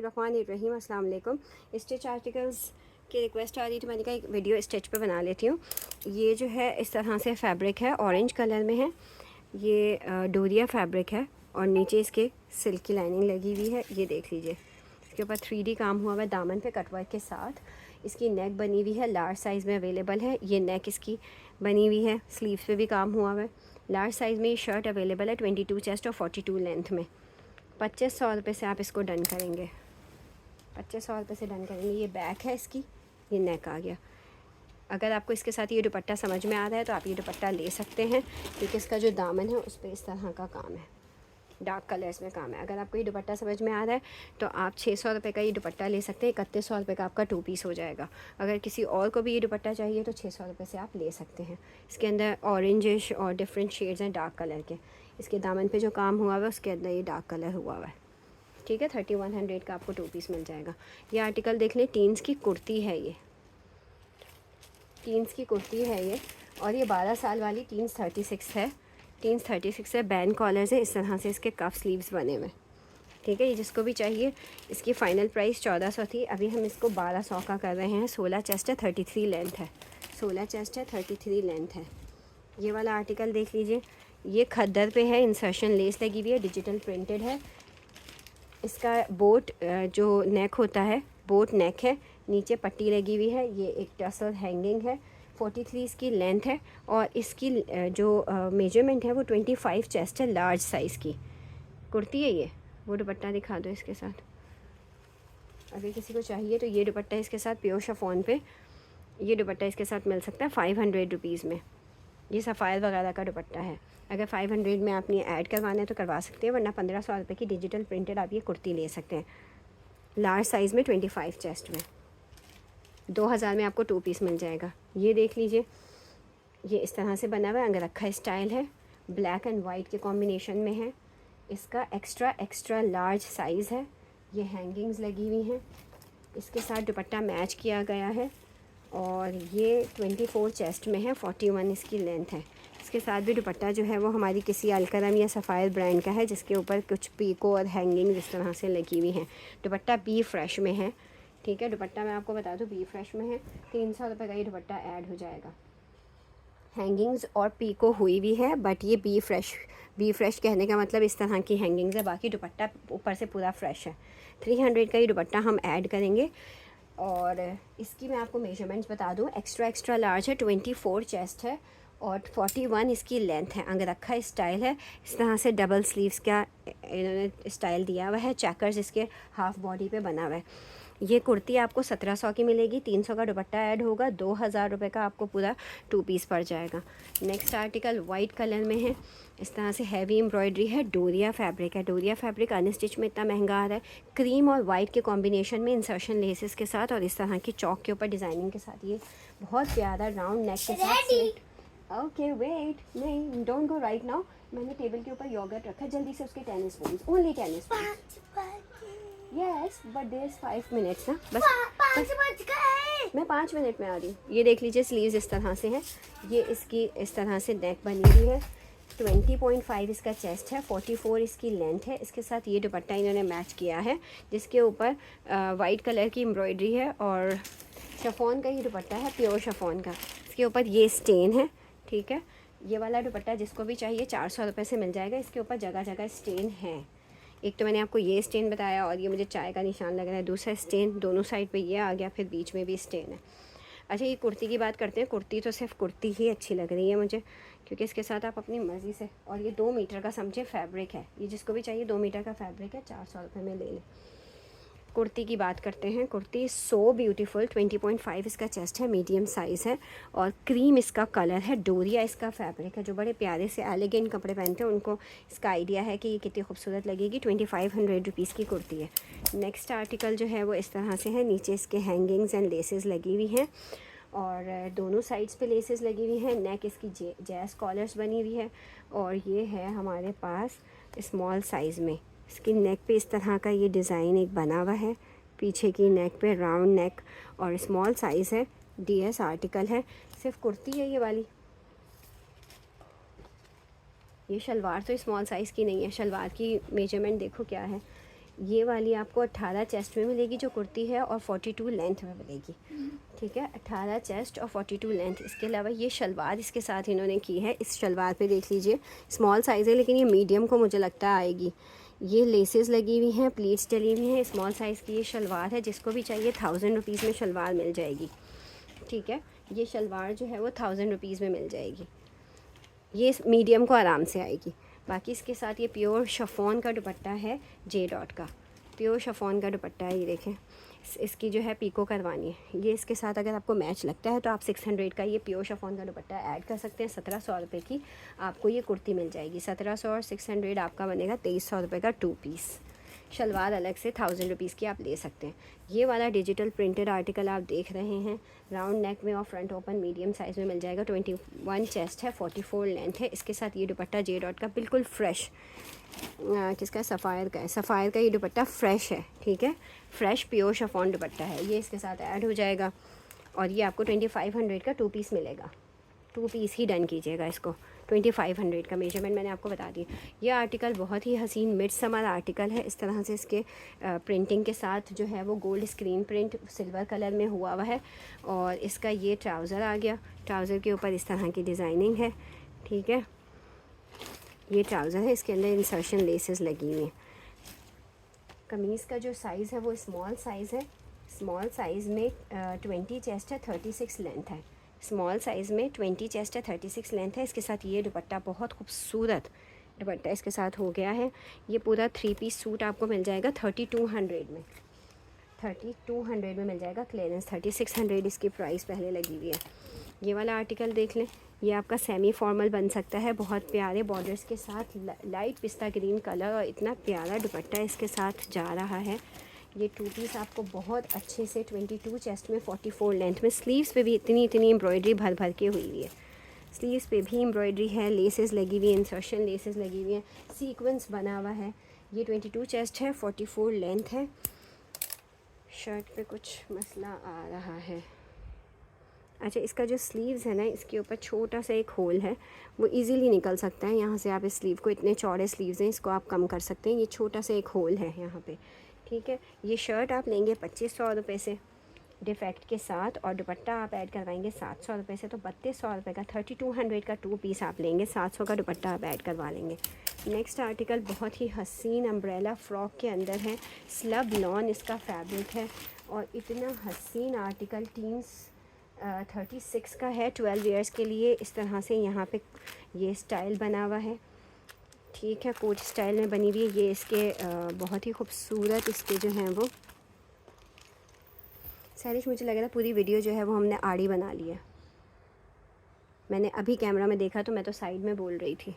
बिस्मिल्लाहिर्रहमानिर्रहीम। अस्सलाम वालेकुम। स्टिच आर्टिकल्स की रिक्वेस्ट आ रही थी, मैंने कहा एक वीडियो स्टिच पे बना लेती हूँ। ये जो है इस तरह से फैब्रिक है, ऑरेंज कलर में है। ये डोरिया फैब्रिक है और नीचे इसके सिल्क की लाइनिंग लगी हुई है। ये देख लीजिए, इसके ऊपर 3D काम हुआ हुआ है दामन पे कटवर्क के साथ। इसकी नेक बनी हुई है, लार्ज साइज़ में अवेलेबल है। ये नेक इसकी बनी हुई है, स्लीव्स पे भी काम हुआ हुआ है। लार्ज साइज़ में ये शर्ट अवेलेबल है 22 चेस्ट और 42 लेंथ में। 2500 रुपये से आप इसको डन करेंगे, 2500 रुपये से डन करेंगे। ये बैक है इसकी, ये नेक आ गया। अगर आपको इसके साथ ये दुपट्टा समझ में आ रहा है तो आप ये दुपट्टा ले सकते हैं, क्योंकि इसका जो दामन है उस पर इस तरह का काम है, डार्क कलर्स में काम है। अगर आपको ये दुपट्टा समझ में आ रहा है तो आप 600 रुपये का ये दुपट्टा ले सकते हैं। 3100 रुपये का आपका 2 पीस हो जाएगा। अगर किसी और को भी ये दुपट्टा चाहिए तो 600 रुपये से आप ले सकते हैं। इसके अंदर ऑरेंजिश और डिफरेंट शेड्स हैं डार्क कलर के। इसके दामन पे जो काम हुआ हुआ है उसके अंदर ये डार्क कलर हुआ हुआ है, ठीक है। 3100 का आपको 2 पीस मिल जाएगा। ये आर्टिकल देख लें, टीन्स की कुर्ती है, ये टीन्स की कुर्ती है ये। और ये 12 साल वाली टीन्स 36 है, टीन्स 36 है। बैंड कॉलर्स है, इस तरह से इसके कफ स्लीव्स बने हुए, ठीक है। ये जिसको भी चाहिए। इसकी फ़ाइनल प्राइस 1400 थी, अभी हम इसको 1200 का कर रहे हैं। 16 चेस्ट है, 33 लेंथ है। 16 चेस्ट है, 33 लेंथ है। ये वाला आर्टिकल देख लीजिए, ये खद्दर पे है, इंसर्शन लेस लगी हुई है, डिजिटल प्रिंटेड है। इसका बोट जो नेक होता है, बोट नेक है, नीचे पट्टी लगी हुई है। ये एक टसल हैंगिंग है। 43 इसकी लेंथ है और इसकी जो मेजरमेंट है वो 25 चेस्ट है, लार्ज साइज़ की कुर्ती है ये। वो दुपट्टा दिखा दो इसके साथ, अगर किसी को चाहिए तो ये दुपट्टा इसके साथ प्योर शिफॉन पे ये दुपट्टा इसके साथ मिल सकता है 500 रुपीज़ में। ये सफ़ायर वगैरह का दुपट्टा है। अगर 500 में आपने ऐड करवाना है तो करवा सकते हैं, वरना 1500 रुपये की डिजिटल प्रिंटेड आप ये कुर्ती ले सकते हैं, लार्ज साइज़ में 25 चेस्ट में। 2000 में आपको 2 पीस मिल जाएगा। ये देख लीजिए, ये इस तरह से बना हुआ है, अंगरखा स्टाइल है, ब्लैक एंड वाइट के कॉम्बिनेशन में है। इसका एक्स्ट्रा लार्ज साइज़ है। ये हैंगिंग्स लगी हुई हैं, इसके साथ दुपट्टा मैच किया गया है। और ये 24 चेस्ट में है, 41 इसकी लेंथ है। इसके साथ भी दुपट्टा जो है वो हमारी किसी अलकरम या सफ़ायर ब्रांड का है, जिसके ऊपर कुछ पीको और हैंगिंग इस तरह से लगी हुई हैं। दुपट्टा बी फ्रेश में है, ठीक है। दुपट्टा मैं आपको बता दूँ बी फ्रेश में है। 300 रुपये का ये दुपट्टा ऐड हो जाएगा। हैंगिंग्स और पीको हुई भी है, बट ये बी फ्रेश कहने का मतलब इस तरह की हैंगिंग्स है, बाकी दुपट्टा ऊपर से पूरा फ्रेश है। 300 का ये दुपट्टा हम ऐड करेंगे। और इसकी मैं आपको मेजरमेंट्स बता दूं, एक्स्ट्रा लार्ज है, 24 चेस्ट है और 41 इसकी लेंथ है। अंगरखा स्टाइल है, इस तरह से डबल स्लीव्स का इन्होंने स्टाइल दिया हुआ है, चेकर्स इसके हाफ बॉडी पे बना हुआ है। ये कुर्ती आपको 1700 की मिलेगी, 300 का दुपट्टा ऐड होगा, 2000 रुपये का आपको पूरा 2 पीस पड़ जाएगा। नेक्स्ट आर्टिकल वाइट कलर में है, इस तरह से हैवी एम्ब्रॉयडरी है, डोरिया फैब्रिक है। डोरिया फैब्रिक अनस्टिच में इतना महंगा आ रहा है। क्रीम और वाइट के कॉम्बिनेशन में इंसर्शन लेसेस के साथ और इस तरह की चौक के ऊपर डिज़ाइनिंग के साथ, ये बहुत प्यारा राउंड नेक के साथ। ओके वेट, नहीं डोंट गो राइट नाउ। मैंने टेबल के ऊपर योगर्ट रखा है, जल्दी से उसके tennis spoon, only tennis spoon. Yes but there is 5 minutes ना, बस 5 बज गए, मैं 5 मिनट में आ रही हूँ। ये देख लीजिए, स्लीव्स इस तरह से हैं। ये इसकी इस तरह से नेक बनी हुई है। 20.5 इसका चेस्ट है, 44 इसकी लेंथ है। इसके साथ ये दुपट्टा इन्होंने मैच किया है, जिसके ऊपर वाइट कलर की एम्ब्रॉयडरी है और शिफॉन का ही दुपट्टा है, प्योर शिफॉन का। इसके ऊपर ये स्टेन है, ठीक है। ये वाला दुपट्टा जिसको भी चाहिए 400 रुपये से मिल जाएगा। इसके ऊपर जगह जगह स्टेन है। एक तो मैंने आपको ये स्टेन बताया और ये मुझे चाय का निशान लग रहा है, दूसरा स्टेन दोनों साइड पे ये आ गया, फिर बीच में भी स्टेन है। अच्छा, ये कुर्ती की बात करते हैं। कुर्ती तो सिर्फ कुर्ती ही अच्छी लग रही है मुझे, क्योंकि इसके साथ आप अपनी मर्ज़ी से, और ये 2 मीटर का समझे फैब्रिक है। ये जिसको भी चाहिए 2 मीटर का फैब्रिक है, 400 रुपये में ले लें। कुर्ती की बात करते हैं। कुर्ती सो ब्यूटीफुल, 20.5 इसका चेस्ट है, मीडियम साइज़ है और क्रीम इसका कलर है। डोरिया इसका फैब्रिक है। जो बड़े प्यारे से एलिगेंट कपड़े पहनते हैं उनको इसका आइडिया है कि ये कितनी खूबसूरत लगेगी। 2500 रुपीज़ की कुर्ती है। नेक्स्ट आर्टिकल जो है वो इस तरह से है, नीचे इसके हैंगिंग्स एंड लेसेस लगी हुई हैं और दोनों साइड्स पे लेसेस लगी हुई हैं। नेक इसकी जैस कॉलर्स बनी हुई है और ये है हमारे पास स्मॉल साइज़ में। इसकी नेक पे इस तरह का ये डिज़ाइन एक बना हुआ है, पीछे की नेक पे राउंड नेक और स्मॉल साइज़ है। DS आर्टिकल है, सिर्फ कुर्ती है ये वाली। ये शलवार तो स्मॉल साइज़ की नहीं है, शलवार की मेजरमेंट देखो क्या है। ये वाली आपको 18 चेस्ट में मिलेगी जो कुर्ती है, और 42 लेंथ में मिलेगी। ठीक है, 18 चेस्ट और 42 लेंथ। इसके अलावा ये शलवार इसके साथ इन्होंने की है, इस शलवार पे देख लीजिए, स्मॉल साइज़ है लेकिन ये मीडियम को मुझे लगता है आएगी। ये लेसेस लगी हुई हैं, प्लीट्स डली हुई हैं, स्मॉल साइज़ की ये शलवार है। जिसको भी चाहिए 1000 रुपीज़ में शलवार मिल जाएगी। ठीक है, ये शलवार जो है वो 1000 रुपीज़ में मिल जाएगी। ये मीडियम को आराम से आएगी। बाकी इसके साथ ये प्योर शिफॉन का दुपट्टा है, जे डॉट का प्योर शिफॉन का दुपट्टा है। ये देखें, इसकी जो है पीको करवानी है। ये इसके साथ अगर आपको मैच लगता है तो आप 600 का ये प्योर शिफॉन का दुपट्टा ऐड कर सकते हैं। 1700 रुपये की आपको ये कुर्ती मिल जाएगी। 1700 और 600 आपका बनेगा 2300 रुपये का 2 पीस। शलवार अलग से 1000 रुपीज़ की आप ले सकते हैं। ये वाला डिजिटल प्रिंटेड आर्टिकल आप देख रहे हैं, राउंड नेक में और फ्रंट ओपन मीडियम साइज़ में मिल जाएगा। 21 चेस्ट है, 44 लेंथ है। इसके साथ ये दुपट्टा जे डॉट का बिल्कुल फ्रेश, किसका, सफ़ायर का है। सफ़ायर का ये दुपट्टा फ्रेश है। ठीक है, फ्रेश प्योर शिफॉन दुपट्टा है, ये इसके साथ ऐड हो जाएगा। और ये आपको 2500 का 2 पीस मिलेगा। 2 पीस ही डन कीजिएगा इसको। 2500 का मेजरमेंट मैंने आपको बता दी। ये आर्टिकल बहुत ही हसीन मिड समर आर्टिकल है। इस तरह से इसके प्रिंटिंग के साथ जो है वो gold screen print silver colour में हुआ हुआ है। और इसका ये ट्राउज़र आ गया, ट्राउज़र के ऊपर इस तरह की डिज़ाइनिंग है। ठीक है, ये ट्राउज़र है, इसके अंदर इंसर्शन लेसेस लगी हुई हैं। कमीज़ का जो साइज़ है वो स्मॉल साइज़ है। स्मॉल साइज़ में 20 चेस्ट है, 36 लेंथ है। स्मॉल साइज़ में 20 चेस्ट है, 36 लेंथ है। इसके साथ ये दुपट्टा बहुत खूबसूरत दुपट्टा इसके साथ हो गया है। ये पूरा 3 पीस सूट आपको मिल जाएगा 3200 में। 3200 में मिल जाएगा क्लियरेंस। 3600 इसकी प्राइस पहले लगी हुई है। ये वाला आर्टिकल देख लें, ये आपका सेमी फॉर्मल बन सकता है। बहुत प्यारे बॉर्डर्स के साथ लाइट पिस्ता ग्रीन कलर और इतना प्यारा दुपट्टा इसके साथ जा रहा है। ये 2 पीस आपको बहुत अच्छे से 22 चेस्ट में, 44 लेंथ में। स्लीव्स पे भी इतनी एम्ब्रॉयडरी भर भर के हुई हुई है। स्लीव्स पे भी एम्ब्रॉयडरी है, लेसेस लगी हुई है, इंसर्शन लेसेस लगी हुई हैं, सीक्वेंस बना हुआ है। ये 22 चेस्ट है, 44 लेंथ है। शर्ट पे कुछ मसला आ रहा है। अच्छा, इसका जो स्लीव्स है ना, इसके ऊपर छोटा सा एक होल है, वो इजीली निकल सकता है। यहाँ से आप इस स्लीव को, इतने चौड़े स्लीव्स हैं, इसको आप कम कर सकते हैं। ये छोटा सा एक होल है यहाँ पे। ठीक है, ये शर्ट आप लेंगे 2500 रुपये से डिफेक्ट के साथ, और दुपट्टा आप ऐड करवाएंगे 700 रुपये से, तो 3200 रुपये का 3200 का 2 पीस आप लेंगे। 700 का दुपट्टा आप ऐड करवा लेंगे। नेक्स्ट आर्टिकल बहुत ही हसीन अम्ब्रेला फ्रॉक के अंदर है। स्लब लॉन इसका फैब्रिक है, और इतना हसीन आर्टिकल 36 का है। 12 ईयर्स के लिए इस तरह से यहाँ पे ये स्टाइल बना हुआ है। ठीक है, कोट स्टाइल में बनी हुई है। ये इसके बहुत ही खूबसूरत इसके जो हैं वो सैरिश, मुझे लग रहा है पूरी वीडियो जो है वो हमने आड़ी बना ली है। मैंने अभी कैमरा में देखा तो मैं तो साइड में बोल रही थी।